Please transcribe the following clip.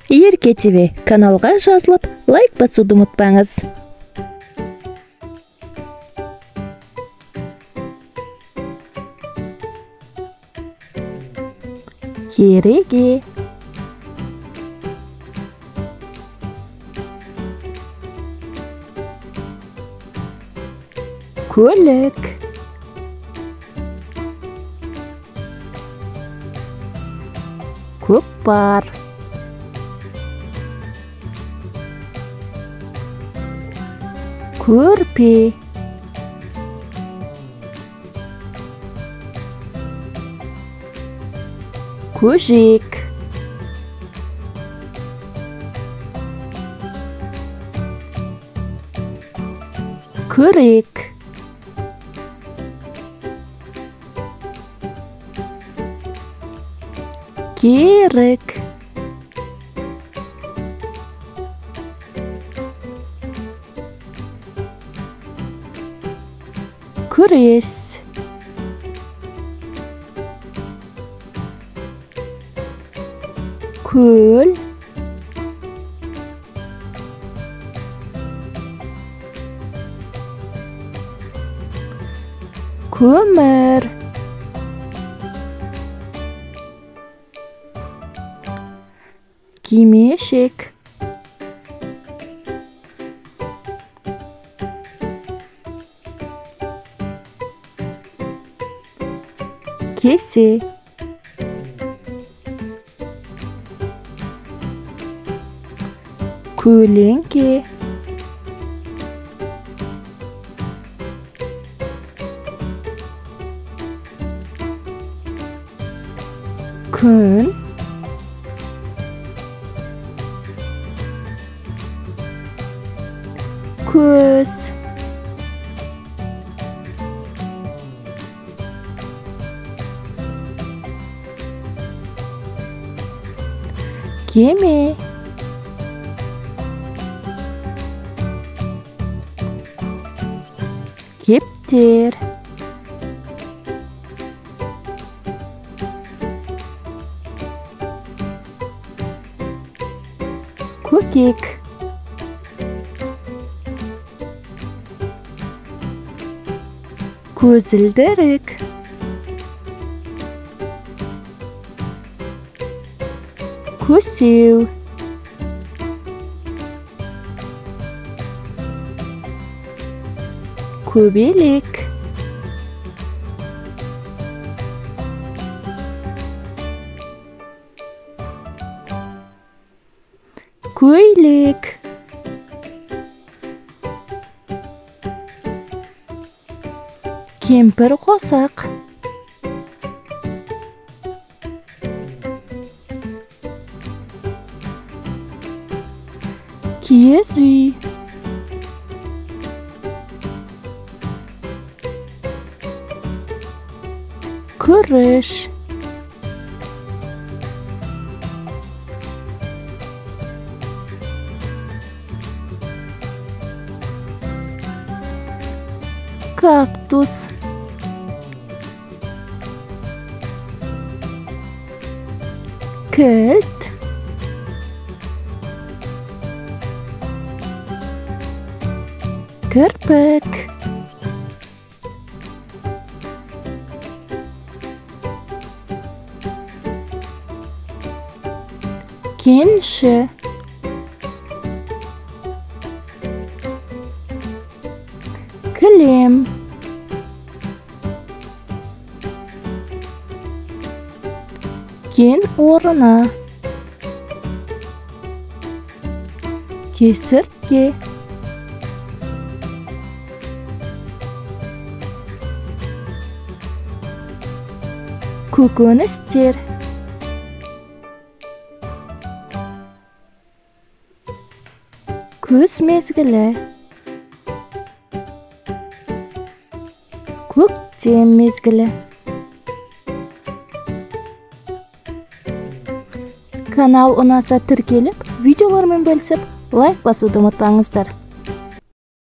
Ерке ТВ каналға жазылып, лайк басуды ұмытпаңыз. Кереге, көлік, көкпар, көрпе, көжек, күрек, керік, күрес, көл, көмір, кимешек, кесе, көлеңке, күн, көз, кеме, кептер, көкек, көзілдірік, көсеу, көбелек, көйлек, кемпір қосақ, киіз үй, күріш, кактус, кілт, кірпік, кенші, кілем, кен орны, кесіртке, көкөністер, күз мезгілі, көктем мезгілі. Канал ұнаса тіркеліп, видеолармен бөлісіп, лайк басуды ұмытпаңыздар.